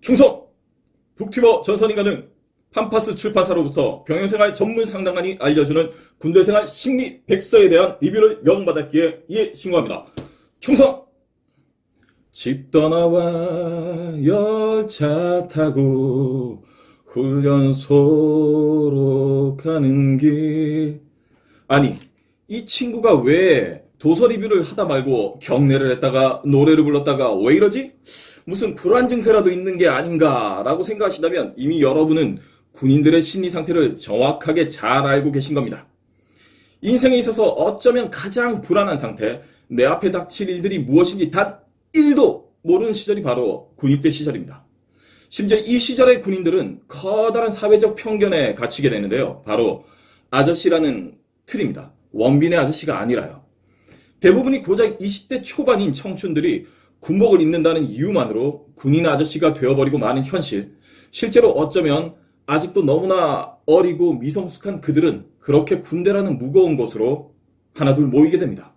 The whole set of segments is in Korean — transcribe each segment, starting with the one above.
충성! 북튜버 전선인가는 팜파스 출판사로부터 병영생활 전문 상담관이 알려주는 군대생활 심리 백서에 대한 리뷰를 명받았기에 이에 신고합니다. 충성! 집 떠나와 열차 타고 훈련소로 가는 길. 아니, 이 친구가 왜 도서 리뷰를 하다 말고 경례를 했다가 노래를 불렀다가 왜 이러지? 무슨 불안 증세라도 있는 게 아닌가라고 생각하신다면 이미 여러분은 군인들의 심리 상태를 정확하게 잘 알고 계신 겁니다. 인생에 있어서 어쩌면 가장 불안한 상태, 내 앞에 닥칠 일들이 무엇인지 단 1도 모르는 시절이 바로 군입대 시절입니다. 심지어 이 시절의 군인들은 커다란 사회적 편견에 갇히게 되는데요. 바로 아저씨라는 틀입니다. 원빈의 아저씨가 아니라요. 대부분이 고작 20대 초반인 청춘들이 군복을 입는다는 이유만으로 군인 아저씨가 되어버리고 마는 현실. 실제로 어쩌면 아직도 너무나 어리고 미성숙한 그들은 그렇게 군대라는 무거운 곳으로 하나둘 모이게 됩니다.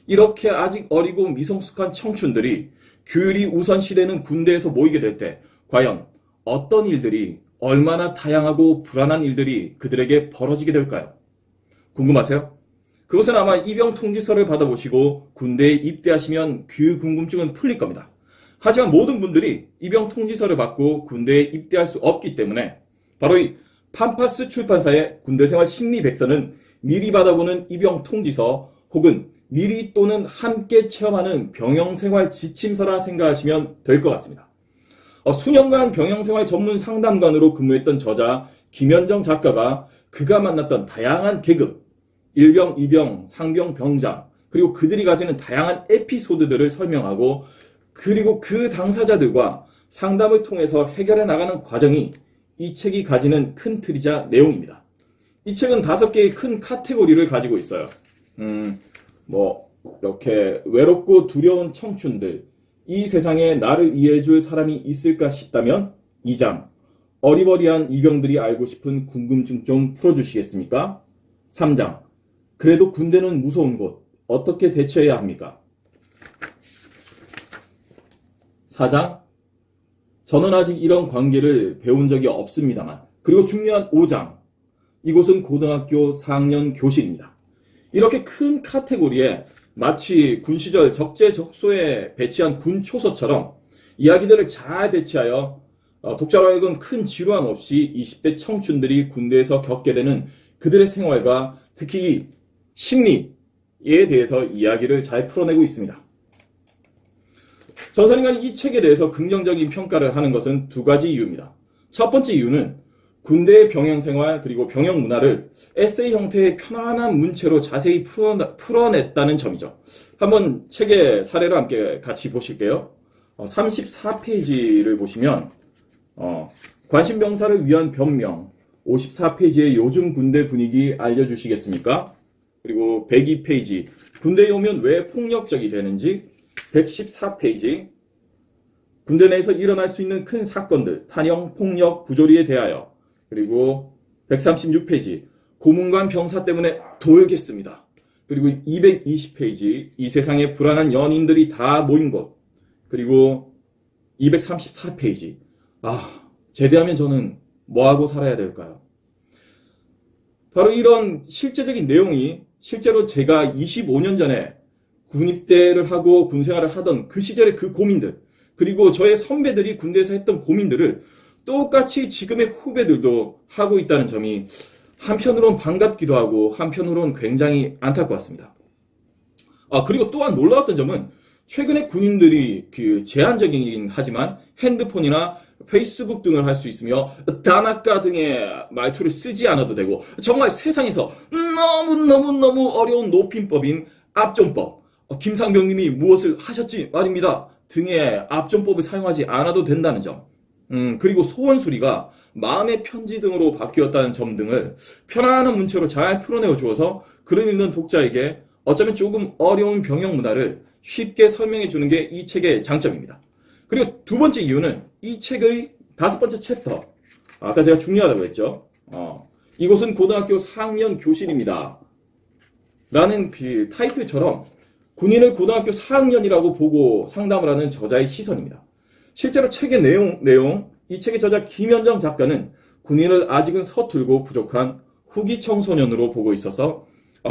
이렇게 아직 어리고 미성숙한 청춘들이 규율이 우선시되는 군대에서 모이게 될 때 과연 어떤 일들이, 얼마나 다양하고 불안한 일들이 그들에게 벌어지게 될까요? 궁금하세요? 그것은 아마 입영 통지서를 받아보시고 군대에 입대하시면 그 궁금증은 풀릴 겁니다. 하지만 모든 분들이 입영 통지서를 받고 군대에 입대할 수 없기 때문에 바로 이 팜파스 출판사의 군대생활 심리 백서는 미리 받아보는 입영 통지서 혹은 미리 또는 함께 체험하는 병영생활 지침서라 생각하시면 될 것 같습니다. 수년간 병영생활 전문 상담관으로 근무했던 저자 김현정 작가가 그가 만났던 다양한 계급, 일병, 이병, 상병, 병장, 그리고 그들이 가지는 다양한 에피소드들을 설명하고 그리고 그 당사자들과 상담을 통해서 해결해 나가는 과정이 이 책이 가지는 큰 틀이자 내용입니다. 이 책은 5개의 큰 카테고리를 가지고 있어요. 이렇게 외롭고 두려운 청춘들, 이 세상에 나를 이해해줄 사람이 있을까 싶다면 2장, 어리버리한 이병들이 알고 싶은 궁금증 좀 풀어주시겠습니까? 3장, 그래도 군대는 무서운 곳, 어떻게 대처해야 합니까? 4장, 저는 아직 이런 관계를 배운 적이 없습니다만. 그리고 중요한 5장, 이곳은 고등학교 4학년 교실입니다. 이렇게 큰 카테고리에 마치 군 시절 적재적소에 배치한 군 초소처럼 이야기들을 잘 배치하여 독자로 하여금 큰 지루함 없이 20대 청춘들이 군대에서 겪게 되는 그들의 생활과 특히 심리에 대해서 이야기를 잘 풀어내고 있습니다. 전선인간이 이 책에 대해서 긍정적인 평가를 하는 것은 2가지 이유입니다. 첫 번째 이유는 군대의 병영생활 그리고 병영 문화를 에세이 형태의 편안한 문체로 자세히 풀어냈다는 점이죠. 한번 책의 사례를 함께 같이 보실게요. 34페이지를 보시면 관심병사를 위한 변명 54페이지의 요즘 군대 분위기 알려주시겠습니까? 그리고 102페이지 군대에 오면 왜 폭력적이 되는지 114페이지 군대 내에서 일어날 수 있는 큰 사건들 탄영, 폭력, 부조리에 대하여 그리고 136페이지 고문관 병사 때문에 돌겠습니다. 그리고 220페이지 이 세상에 불안한 연인들이 다 모인 곳 그리고 234페이지 제대하면 저는 뭐하고 살아야 될까요? 바로 이런 실제적인 내용이 실제로 제가 25년 전에 군입대를 하고 군생활을 하던 그 시절의 그 고민들 그리고 저의 선배들이 군대에서 했던 고민들을 똑같이 지금의 후배들도 하고 있다는 점이 한편으론 반갑기도 하고 한편으론 굉장히 안타까웠습니다. 그리고 또한 놀라웠던 점은 최근에 군인들이 제한적이긴 하지만 핸드폰이나 페이스북 등을 할 수 있으며 단아까 등의 말투를 쓰지 않아도 되고 정말 세상에서 너무너무 어려운 높임법인 압존법 김상병님이 무엇을 하셨지 말입니다 등의 압존법을 사용하지 않아도 된다는 점 그리고 소원수리가 마음의 편지 등으로 바뀌었다는 점 등을 편안한 문체로 잘 풀어내어 주어서 글을 읽는 독자에게 어쩌면 조금 어려운 병영 문화를 쉽게 설명해 주는 게 이 책의 장점입니다. 그리고 2번째 이유는 이 책의 5번째 챕터 아까 제가 중요하다고 했죠. 이곳은 고등학교 4학년 교실입니다 라는 그 타이틀처럼 군인을 고등학교 4학년이라고 보고 상담을 하는 저자의 시선입니다. 실제로 책의 이 책의 저자 김현정 작가는 군인을 아직은 서툴고 부족한 후기 청소년으로 보고 있어서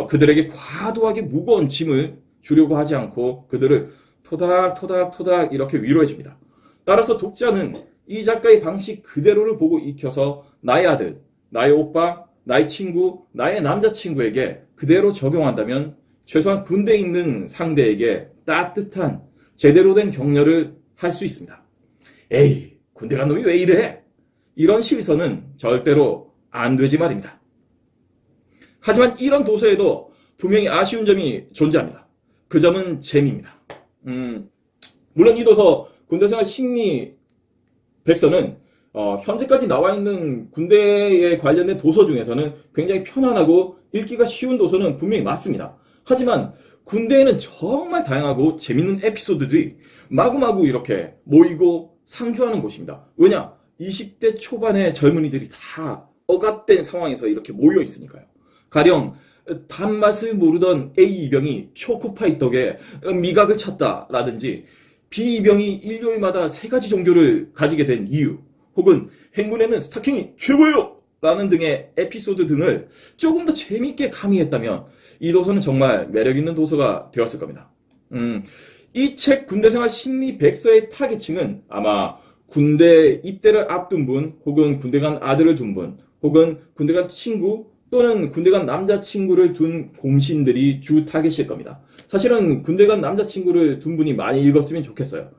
그들에게 과도하게 무거운 짐을 주려고 하지 않고 그들을 토닥토닥토닥 이렇게 위로해줍니다. 따라서 독자는 이 작가의 방식 그대로를 보고 익혀서 나의 아들, 나의 오빠, 나의 친구, 나의 남자친구에게 그대로 적용한다면 최소한 군대에 있는 상대에게 따뜻한 제대로 된 격려를 할 수 있습니다. 에이, 군대 간 놈이 왜 이래? 이런 시선은 절대로 안 되지 말입니다. 하지만 이런 도서에도 분명히 아쉬운 점이 존재합니다. 그 점은 재미입니다. 물론 이 도서 군대생활 심리 백서는 현재까지 나와 있는 군대에 관련된 도서 중에서는 굉장히 편안하고 읽기가 쉬운 도서는 분명히 맞습니다. 하지만 군대에는 정말 다양하고 재밌는 에피소드들이 마구마구 이렇게 모이고 상주하는 곳입니다. 왜냐? 20대 초반의 젊은이들이 다 억압된 상황에서 이렇게 모여 있으니까요. 가령 단맛을 모르던 A 이병이 초코파이 떡에 미각을 찾다라든지 B 이병이 일요일마다 3가지 종교를 가지게 된 이유, 혹은 행군에는 스타킹이 최고예요! 라는 등의 에피소드 등을 조금 더 재미있게 가미했다면 이 도서는 정말 매력있는 도서가 되었을 겁니다. 이 책 군대생활 심리 백서의 타겟층은 아마 군대 입대를 앞둔 분, 혹은 군대 간 아들을 둔 분, 혹은 군대 간 친구, 또는 군대 간 남자친구를 둔 공신들이 주 타겟일 겁니다. 사실은 군대 간 남자친구를 둔 분이 많이 읽었으면 좋겠어요.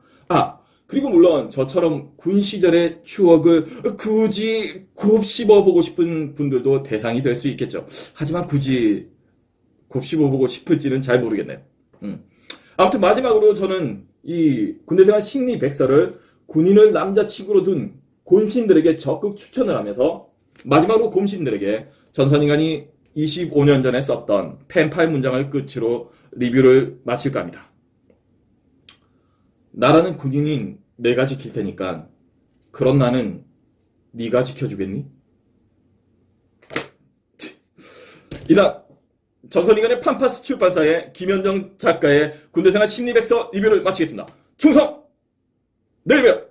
그리고 물론 저처럼 군 시절의 추억을 굳이 곱씹어보고 싶은 분들도 대상이 될 수 있겠죠. 하지만 굳이 곱씹어보고 싶을지는 잘 모르겠네요. 아무튼 마지막으로 저는 이 군대생활 심리 백서를 군인을 남자친구로 둔 곰신들에게 적극 추천을 하면서 마지막으로 곰신들에게 전선인간이 25년 전에 썼던 펜팔 문장을 끝으로 리뷰를 마칠까 합니다. 나라는 군인인 내가 지킬 테니까 그런 나는 네가 지켜주겠니? 이상 전선인간의 팜파스 출판사의 김현정 작가의 군대생활 심리백서 리뷰를 마치겠습니다. 충성! 내일 봬요!